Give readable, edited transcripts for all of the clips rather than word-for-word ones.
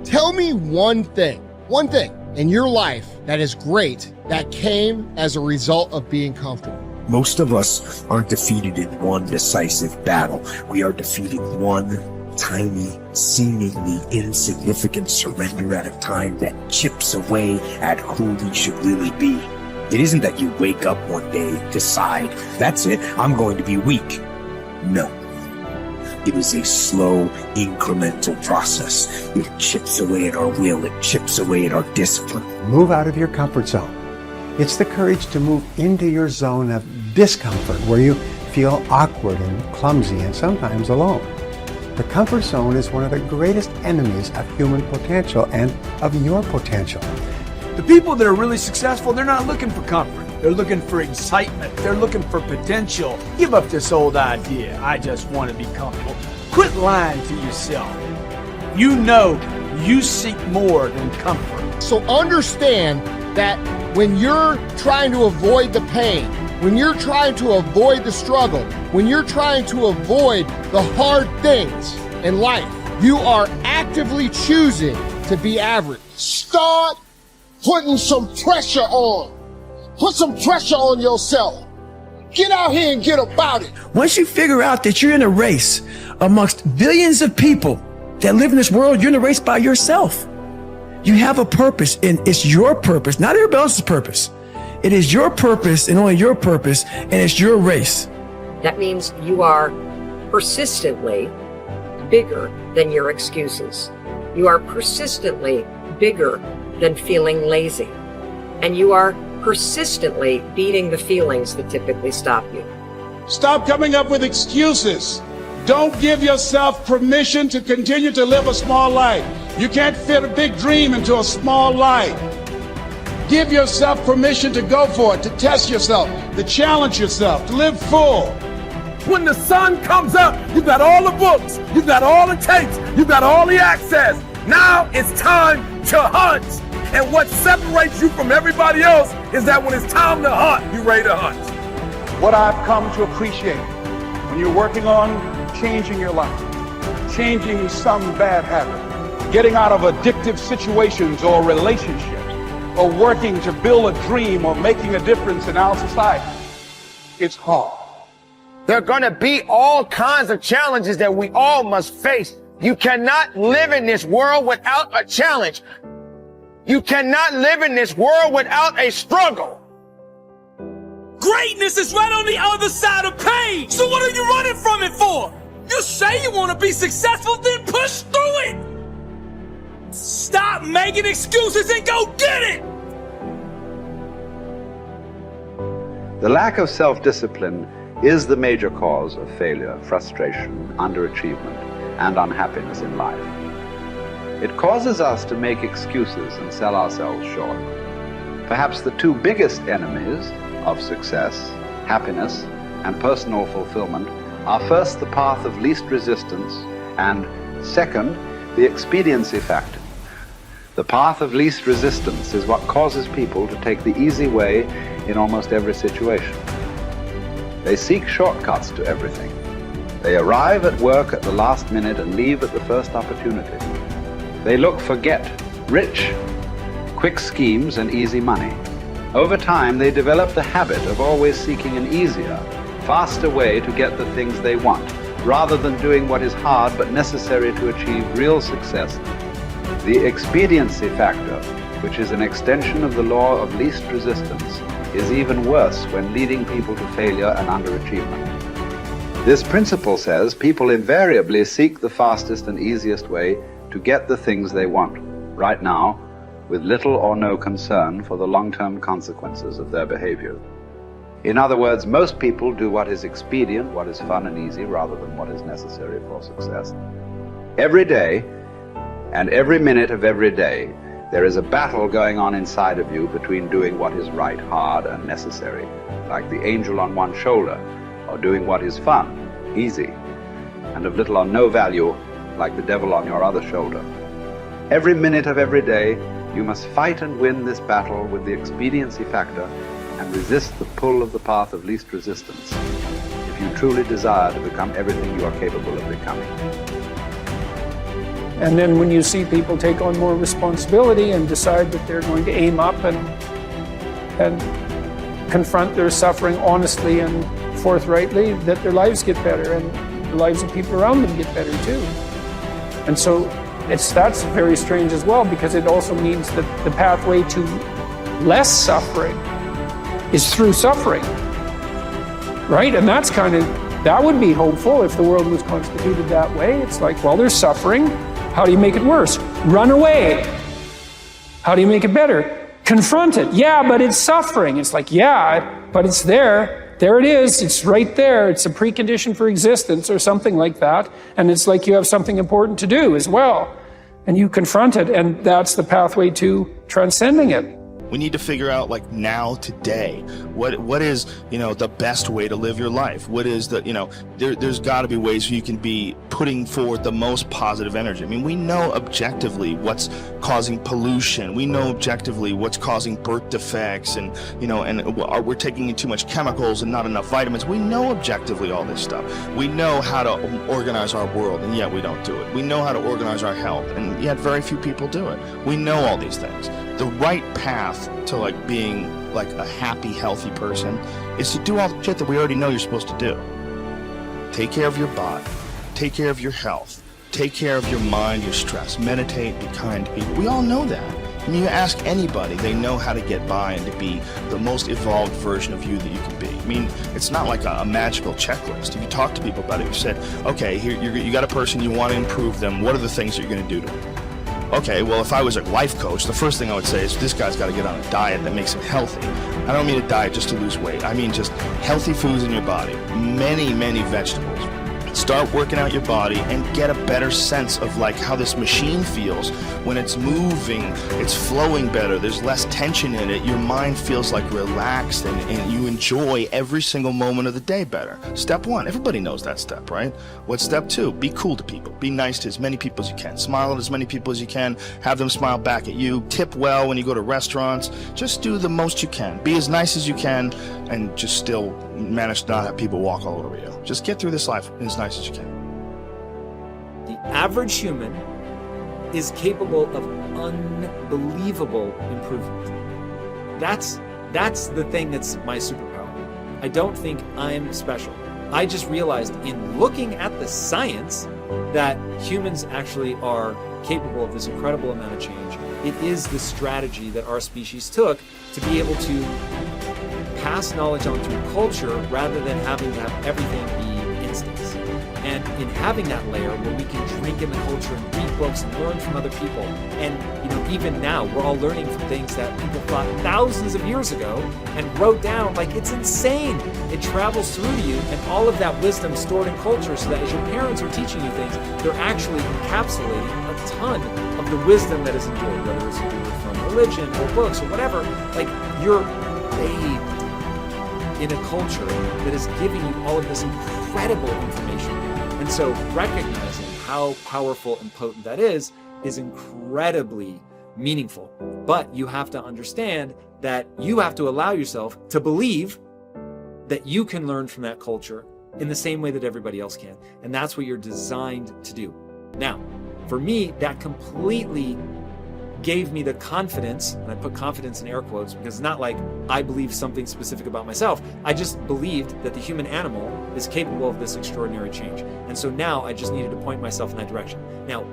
Tell me one thing in your life that is great that came as a result of being comfortable. Most of us aren't defeated in one decisive battle. We are defeated one tiny, seemingly insignificant surrender at a time that chips away at who we should really be. It isn't that you wake up one day, decide, that's it, I'm going to be weak. No. It is a slow, incremental process. It chips away at our will. It chips away at our discipline. Move out of your comfort zone. It's the courage to move into your zone of discomfort where you feel awkward and clumsy and sometimes alone. The comfort zone is one of the greatest enemies of human potential and of your potential. The people that are really successful, they're not looking for comfort. They're looking for excitement. They're looking for potential. Give up this old idea, I just want to be comfortable. Quit lying to yourself. You know you seek more than comfort. So understand that when you're trying to avoid the pain, when you're trying to avoid the struggle, when you're trying to avoid the hard things in life, you are actively choosing to be average. Start putting some pressure on. Put some pressure on yourself. Get out here and get about it. Once you figure out that you're in a race amongst billions of people that live in this world, you're in a race by yourself. You have a purpose, and it's your purpose, not everybody else's purpose. It is your purpose and only your purpose, and it's your race. That means you are persistently bigger than your excuses. You are persistently bigger than feeling lazy. And you are persistently beating the feelings that typically stop you. Stop coming up with excuses. Don't give yourself permission to continue to live a small life. You can't fit a big dream into a small life. Give yourself permission to go for it, to test yourself, to challenge yourself, to live full. When the sun comes up, you've got all the books, you've got all the tapes, you've got all the access. Now it's time to hunt. And what separates you from everybody else is that when it's time to hunt, you're ready to hunt. What I've come to appreciate when you're working on changing your life, changing some bad habit, getting out of addictive situations or relationships, or working to build a dream or making a difference in our society, it's hard. There are going to be all kinds of challenges that we all must face. You cannot live in this world without a challenge. You cannot live in this world without a struggle. Greatness is right on the other side of pain. So what are you running from it for? You say you want to be successful, then push through it. Stop making excuses and go get it. The lack of self-discipline is the major cause of failure, frustration, underachievement, and unhappiness in life. It causes us to make excuses and sell ourselves short. Perhaps the two biggest enemies of success, happiness, and personal fulfillment are first the path of least resistance and second, the expediency factor. The path of least resistance is what causes people to take the easy way in almost every situation. They seek shortcuts to everything. They arrive at work at the last minute and leave at the first opportunity. They look for get-rich, quick schemes and easy money. Over time, they develop the habit of always seeking an easier, faster way to get the things they want, rather than doing what is hard but necessary to achieve real success. The expediency factor, which is an extension of the law of least resistance, is even worse when leading people to failure and underachievement. This principle says people invariably seek the fastest and easiest way to get the things they want, right now, with little or no concern for the long-term consequences of their behavior. In other words, most people do what is expedient, what is fun and easy, rather than what is necessary for success. Every day, and every minute of every day, there is a battle going on inside of you between doing what is right, hard, and necessary, like the angel on one shoulder, or doing what is fun, easy, and of little or no value, like the devil on your other shoulder. Every minute of every day, you must fight and win this battle with the expediency factor and resist the pull of the path of least resistance if you truly desire to become everything you are capable of becoming. And then when you see people take on more responsibility and decide that they're going to aim up and confront their suffering honestly and forthrightly, that their lives get better and the lives of people around them get better too. And so that's very strange as well, because it also means that the pathway to less suffering is through suffering, right? And that would be hopeful if the world was constituted that way. It's like, well, there's suffering. How do you make it worse? Run away. How do you make it better? Confront it. Yeah, but it's suffering. It's like, yeah, but it's there. There it is. It's right there. It's a precondition for existence or something like that. And it's like you have something important to do as well. And you confront it, and that's the pathway to transcending it. We need to figure out, like, now, today, what is, the best way to live your life? What is the, there's got to be ways you can be putting forward the most positive energy. I mean, we know objectively what's causing pollution. We know objectively what's causing birth defects, and we're taking in too much chemicals and not enough vitamins. We know objectively all this stuff. We know how to organize our world, and yet we don't do it. We know how to organize our health, and yet very few people do it. We know all these things. The right path to being a happy, healthy person is to do all the shit that we already know you're supposed to do. Take care of your body, take care of your health, take care of your mind, your stress, meditate, be kind to people. We all know that. I mean, you ask anybody, they know how to get by and to be the most evolved version of you that you can be. I mean, it's not like a magical checklist. If you talk to people about it, you said, okay, here you got a person, you want to improve them, what are the things that you're going to do to them? Okay, well, if I was a life coach, the first thing I would say is this guy's got to get on a diet that makes him healthy. I don't mean a diet just to lose weight. I mean just healthy foods in your body, many, many vegetables. Start working out your body and get a better sense of how this machine feels when it's moving, it's flowing better, there's less tension in it, your mind feels relaxed and you enjoy every single moment of the day better. Step 1, everybody knows that step, right? What's step 2? Be cool to people. Be nice to as many people as you can. Smile at as many people as you can. Have them smile back at you. Tip well when you go to restaurants. Just do the most you can. Be as nice as you can and just still manage to not have people walk all over you. Just get through this life as nice as you can. The average human is capable of unbelievable improvement. That's the thing that's my superpower. I don't think I'm special. I just realized in looking at the science that humans actually are capable of this incredible amount of change. It is the strategy that our species took to be able to pass knowledge on through culture rather than having to have everything be instincts. And in having that layer where we can drink in the culture and read books and learn from other people, and even now we're all learning from things that people thought thousands of years ago and wrote down. It's insane. It travels through to you, and all of that wisdom stored in culture, so that as your parents are teaching you things, they're actually encapsulating a ton of the wisdom that is endured, whether it's from religion or books or whatever. You're bathed in a culture that is giving you all of this incredible information. And so recognizing how powerful and potent that is incredibly meaningful. But you have to understand that you have to allow yourself to believe that you can learn from that culture in the same way that everybody else can. And that's what you're designed to do. Now, for me, that completely gave me the confidence, and I put confidence in air quotes because it's not like I believe something specific about myself. I just believed that the human animal is capable of this extraordinary change. And so now I just needed to point myself in that direction. Now,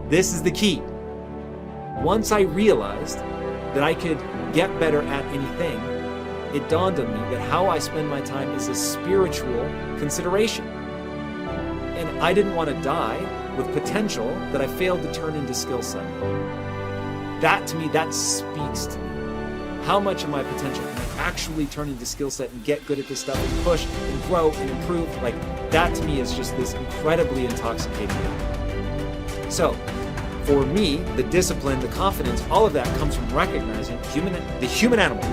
this is the key. Once I realized that I could get better at anything, it dawned on me that how I spend my time is a spiritual consideration. And I didn't want to die with potential that I failed to turn into skill set. That to me, that speaks to me. How much of my potential can I actually turn into skill set and get good at this stuff and push and grow and improve? That to me is just this incredibly intoxicating thing. So for me, the discipline, the confidence, all of that comes from recognizing the human animal.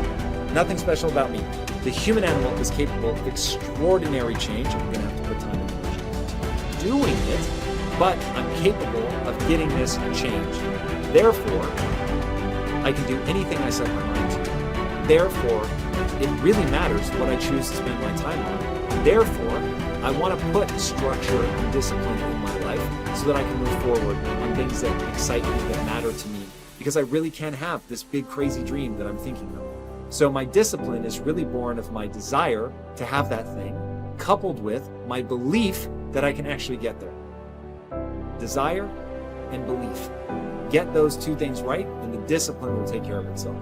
Nothing special about me. The human animal is capable of extraordinary change. I'm going to have to put time and energy doing it, but I'm capable of getting this change. Therefore, I can do anything I set my mind to. Therefore, it really matters what I choose to spend my time on. Therefore, I want to put structure and discipline in my life so that I can move forward on things that excite me, that matter to me, because I really can have this big crazy dream that I'm thinking of. So my discipline is really born of my desire to have that thing, coupled with my belief that I can actually get there. Desire and belief. Get those two things right, and the discipline will take care of itself.